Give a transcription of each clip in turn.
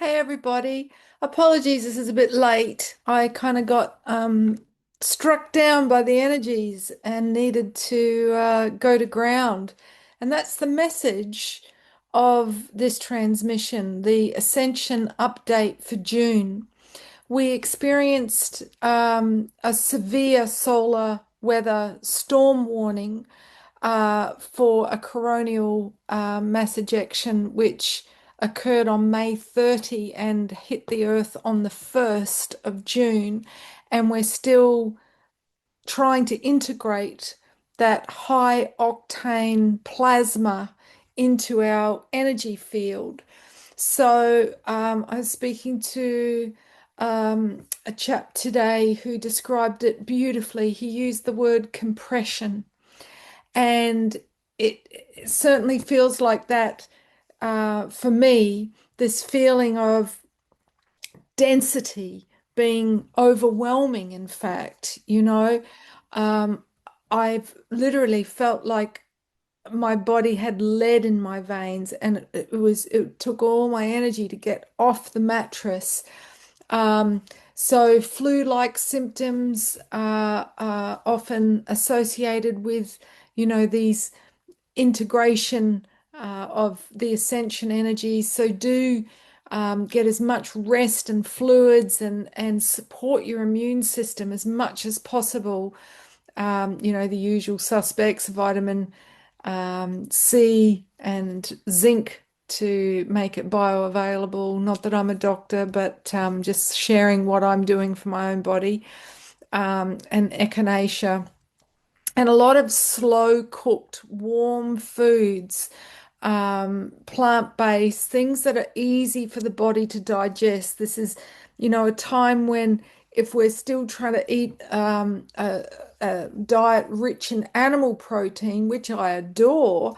Hey everybody. Apologies, this is a bit late. I kind of got struck down by the energies and needed to go to ground. And that's the message of this transmission, the Ascension update for June. We experienced a severe solar weather storm warning for a coronal mass ejection, which occurred on May 30 and hit the Earth on the 1st of June. And we're still trying to integrate that high octane plasma into our energy field. So I was speaking to a chap today who described it beautifully. He used the word compression. And it certainly feels like that for me, this feeling of density being overwhelming, in fact, um, I've literally felt like my body had lead in my veins and it took all my energy to get off the mattress. Um, so flu-like symptoms are often associated with, these integration of the ascension energies. So do get as much rest and fluids and support your immune system as much as possible. The usual suspects, vitamin C and zinc to make it bioavailable. Not that I'm a doctor, but just sharing what I'm doing for my own body. And echinacea and a lot of slow cooked, warm foods, plant-based, things that are easy for the body to digest. This is, a time when if we're still trying to eat a diet rich in animal protein, which I adore,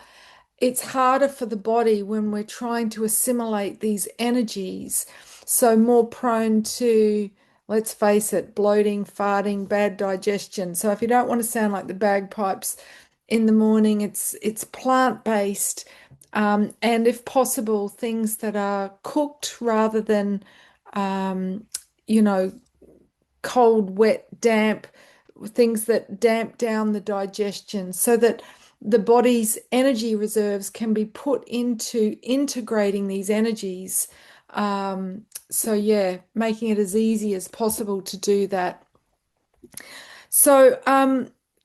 it's harder for the body when we're trying to assimilate these energies. So more prone to, let's face it, bloating, farting, bad digestion. So if you don't want to sound like the bagpipes in the morning, it's plant-based, and if possible, things that are cooked rather than, um, you know, cold, wet, damp, things that damp down the digestion so that the body's energy reserves can be put into integrating these energies. So yeah, making it as easy as possible to do that. So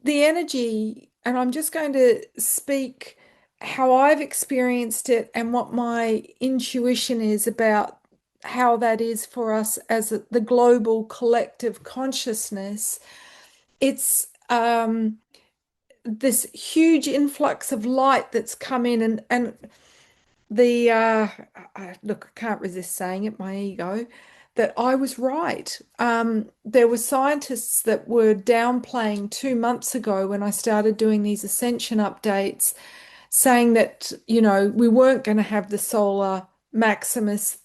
the energy, and I'm just going to speak how I've experienced it and what my intuition is about how that is for us as the global collective consciousness. It's this huge influx of light that's come in and the look, I can't resist saying it, my ego, that I was right. There were scientists that were downplaying 2 months ago when I started doing these ascension updates, saying that, we weren't going to have the solar Maximus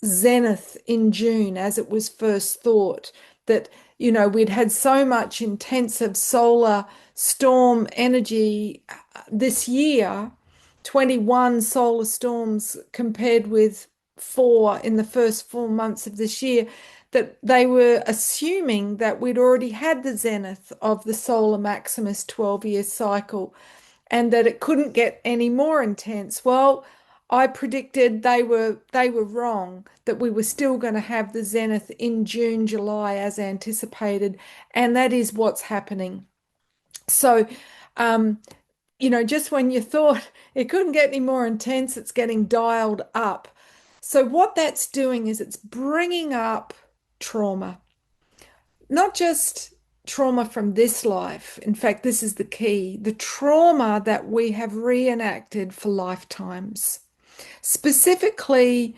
zenith in June as it was first thought, that, we'd had so much intensive solar storm energy this year, 21 solar storms compared with 4 in the first 4 months of this year, that they were assuming that we'd already had the zenith of the solar Maximus 12-year cycle and that it couldn't get any more intense. Well, I predicted they were wrong, that we were still going to have the zenith in June, July as anticipated, and that is what's happening. So, um, just when you thought it couldn't get any more intense, it's getting dialed up. So what that's doing is it's bringing up trauma, not just trauma from this life. In fact, this is the key, the trauma that we have reenacted for lifetimes, specifically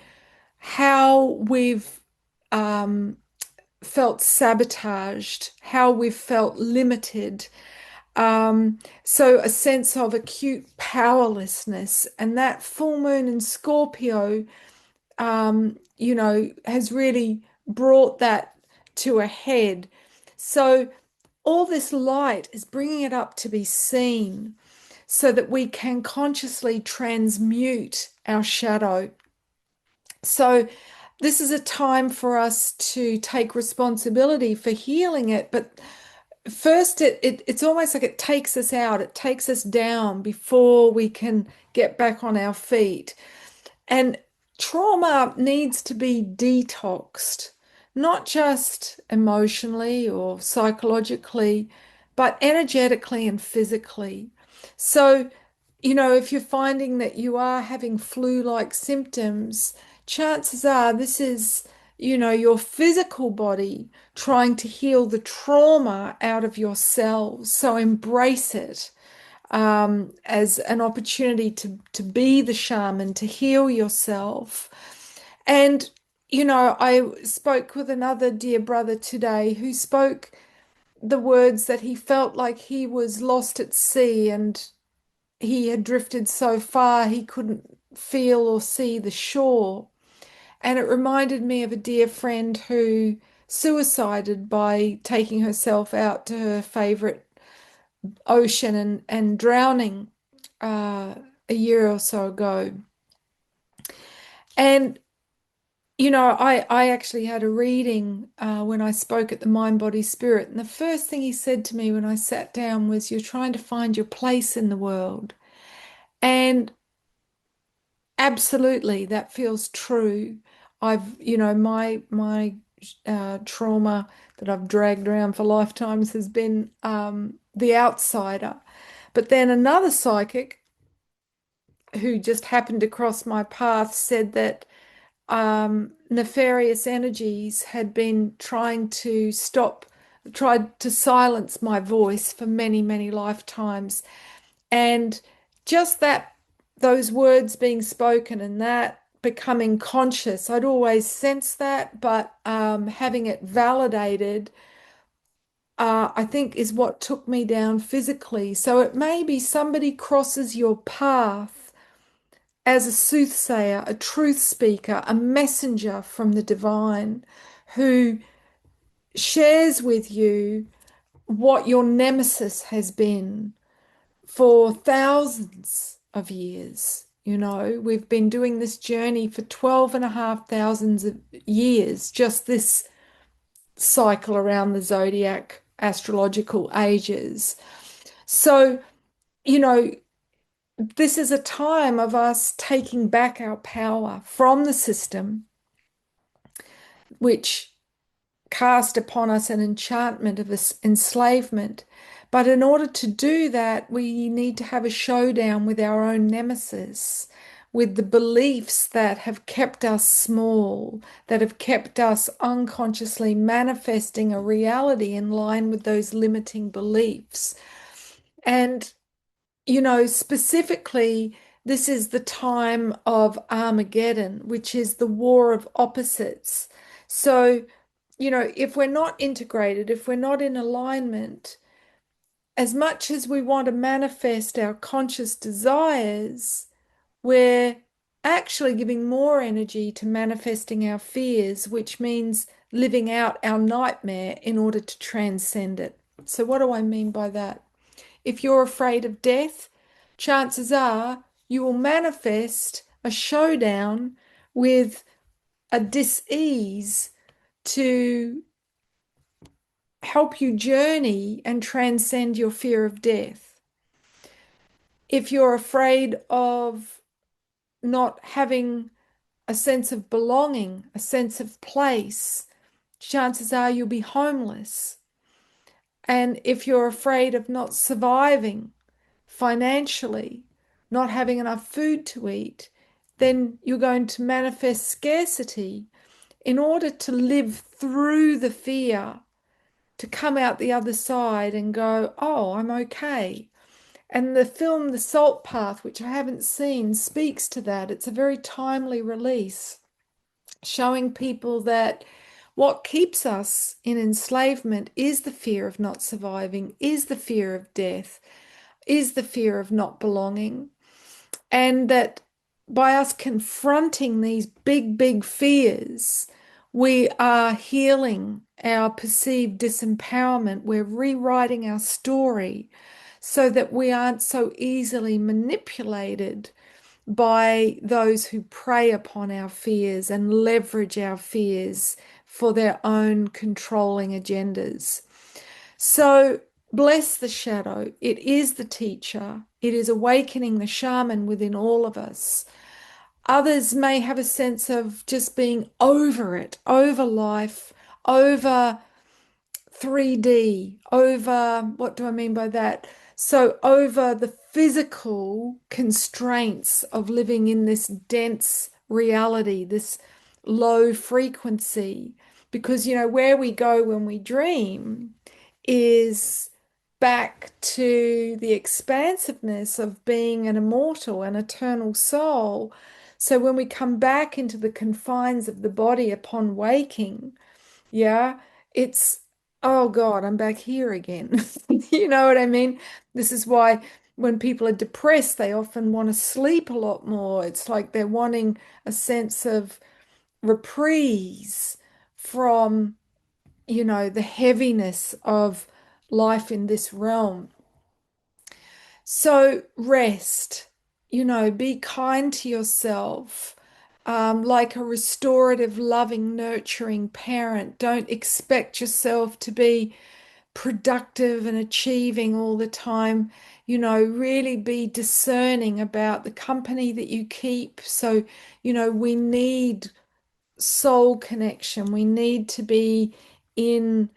how we've um, felt sabotaged, how we've felt limited. So a sense of acute powerlessness, and that full moon in Scorpio, has really brought that to a head. So all this light is bringing it up to be seen so that we can consciously transmute our shadow. So this is a time for us to take responsibility for healing it. But first, it's almost like it takes us out, it takes us down before we can get back on our feet. And trauma needs to be detoxed, not just emotionally or psychologically, but energetically and physically. So, if you're finding that you are having flu-like symptoms, chances are this is, your physical body trying to heal the trauma out of your cells. So embrace it as an opportunity to be the shaman, to heal yourself. And, I spoke with another dear brother today who spoke the words that he felt like he was lost at sea and he had drifted so far he couldn't feel or see the shore. And it reminded me of a dear friend who suicided by taking herself out to her favorite ocean and drowning uh, a year or so ago. And, I actually had a reading when I spoke at the Mind Body Spirit. And the first thing he said to me when I sat down was, "You're trying to find your place in the world." And absolutely, that feels true. My trauma that I've dragged around for lifetimes has been the outsider. But then another psychic who just happened to cross my path said that nefarious energies had been tried to silence my voice for many, many lifetimes. And just those words being spoken and that becoming conscious, I'd always sensed that, but having it validated, I think is what took me down physically. So it may be somebody crosses your path as a soothsayer, a truth speaker, a messenger from the divine who shares with you what your nemesis has been for thousands of years. We've been doing this journey for 12 and a half thousands of years, just this cycle around the zodiac astrological ages. So, you know, this is a time of us taking back our power from the system, which cast upon us an enchantment of this enslavement. But in order to do that, we need to have a showdown with our own nemesis, with the beliefs that have kept us small, that have kept us unconsciously manifesting a reality in line with those limiting beliefs. And specifically, this is the time of Armageddon, which is the war of opposites. So, if we're not integrated, if we're not in alignment, as much as we want to manifest our conscious desires, we're actually giving more energy to manifesting our fears, which means living out our nightmare in order to transcend it. So, what do I mean by that? If you're afraid of death, chances are you will manifest a showdown with a dis-ease to help you journey and transcend your fear of death. If you're afraid of not having a sense of belonging, a sense of place, chances are you'll be homeless. And if you're afraid of not surviving financially, not having enough food to eat, then you're going to manifest scarcity in order to live through the fear, to come out the other side and go, oh, I'm okay. And the film The Salt Path, which I haven't seen, speaks to that. It's a very timely release, showing people that what keeps us in enslavement is the fear of not surviving, is the fear of death, is the fear of not belonging. And that by us confronting these big, big fears, we are healing our perceived disempowerment. We're rewriting our story so that we aren't so easily manipulated by those who prey upon our fears and leverage our fears for their own controlling agendas. So bless the shadow. It is the teacher. It is awakening the shaman within all of us. Others may have a sense of just being over it, over life, over 3D, over what do I mean by that? So, over the physical constraints of living in this dense reality, this low frequency. Because, where we go when we dream is back to the expansiveness of being an immortal and eternal soul. So, when we come back into the confines of the body upon waking, yeah, it's, oh God, I'm back here again. You know what I mean? This is why when people are depressed, they often want to sleep a lot more. It's like they're wanting a sense of reprise from, the heaviness of life in this realm. So rest, be kind to yourself. Like a restorative, loving, nurturing parent. Don't expect yourself to be productive and achieving all the time. Really be discerning about the company that you keep. So, we need soul connection. We need to be in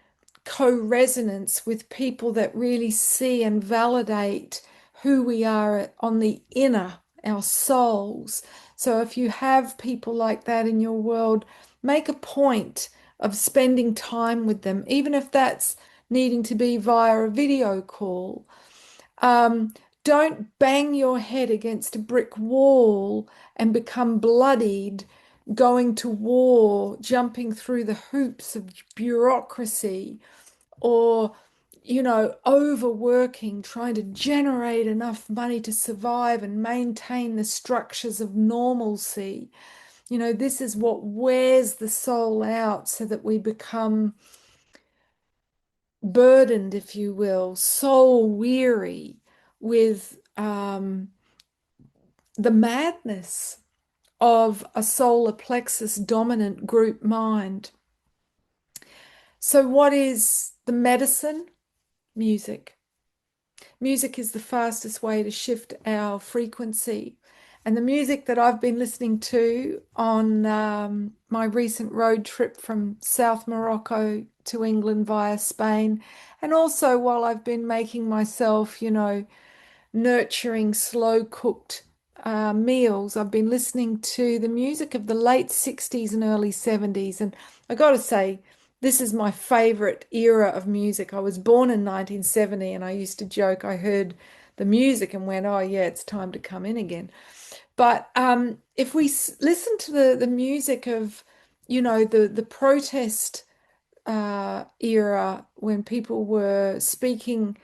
co-resonance with people that really see and validate who we are on the inner, our souls. So if you have people like that in your world, make a point of spending time with them, even if that's needing to be via a video call. Um, don't bang your head against a brick wall and become bloodied going to war, jumping through the hoops of bureaucracy, or, overworking, trying to generate enough money to survive and maintain the structures of normalcy. This is what wears the soul out so that we become burdened, if you will, soul weary with the madness of a solar plexus dominant group mind. So, what is the medicine? Music. Music is the fastest way to shift our frequency. And the music that I've been listening to on my recent road trip from South Morocco to England via Spain, and also while I've been making myself, nurturing, slow cooked meals, I've been listening to the music of the late 60s and early 70s. And I got to say, this is my favorite era of music. I was born in 1970 and I used to joke, I heard the music and went, oh, yeah, it's time to come in again. But if we listen to the music of, the protest era when people were speaking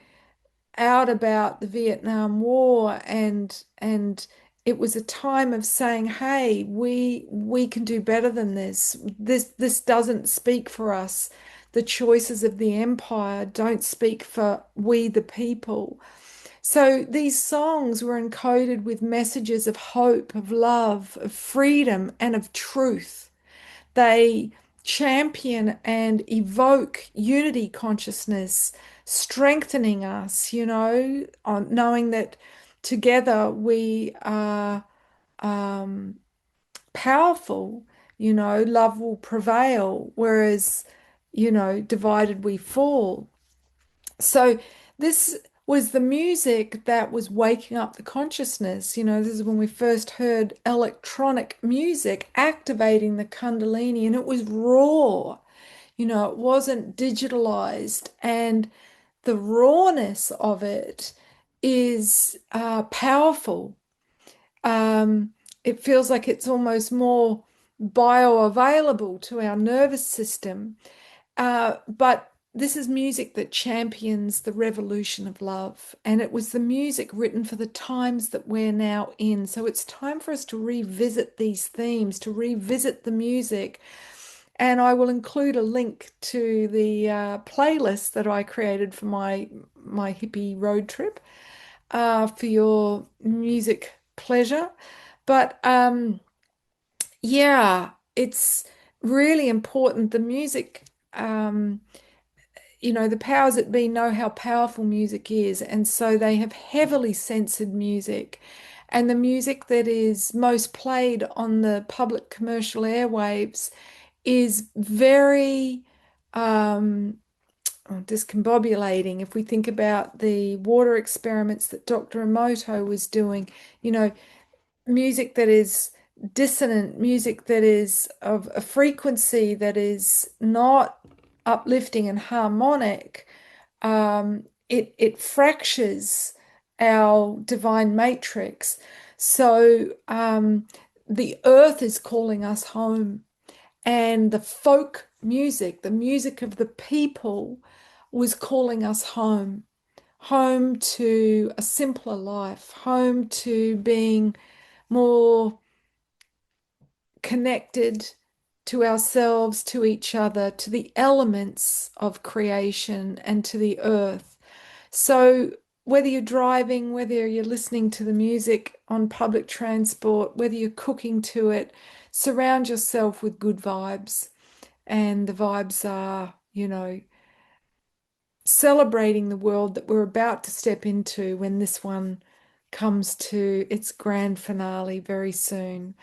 out about the Vietnam War, and it was a time of saying, hey, we can do better than this. This doesn't speak for us. The choices of the empire don't speak for we the people. So these songs were encoded with messages of hope, of love, of freedom, and of truth. They champion and evoke unity consciousness, strengthening us, on knowing that together we are powerful, love will prevail, whereas, divided we fall. So this was the music that was waking up the consciousness. This is when we first heard electronic music activating the Kundalini, and it was raw. It wasn't digitalized, and the rawness of it is powerful. It feels like it's almost more bioavailable to our nervous system. But this is music that champions the revolution of love. And it was the music written for the times that we're now in. So it's time for us to revisit these themes, to revisit the music. And I will include a link to the playlist that I created for my hippie road trip for your music pleasure. But yeah, it's really important. The music, the powers that be know how powerful music is, and so they have heavily censored music. And the music that is most played on the public commercial airwaves is very um, discombobulating. If we think about the water experiments that Dr. Emoto was doing, you know, music that is dissonant, music that is of a frequency that is not uplifting and harmonic, it fractures our divine matrix. So the earth is calling us home, and the folk music, the music of the people, was calling us home, home to a simpler life, home to being more connected to ourselves, to each other, to the elements of creation, and to the earth. So, whether you're driving, whether you're listening to the music on public transport, whether you're cooking to it, surround yourself with good vibes. And the vibes are, celebrating the world that we're about to step into when this one comes to its grand finale very soon.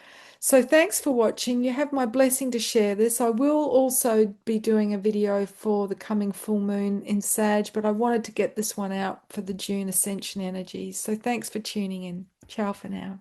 So thanks for watching. You have my blessing to share this. I will also be doing a video for the coming full moon in Sag, but I wanted to get this one out for the June Ascension energies. So thanks for tuning in. Ciao for now.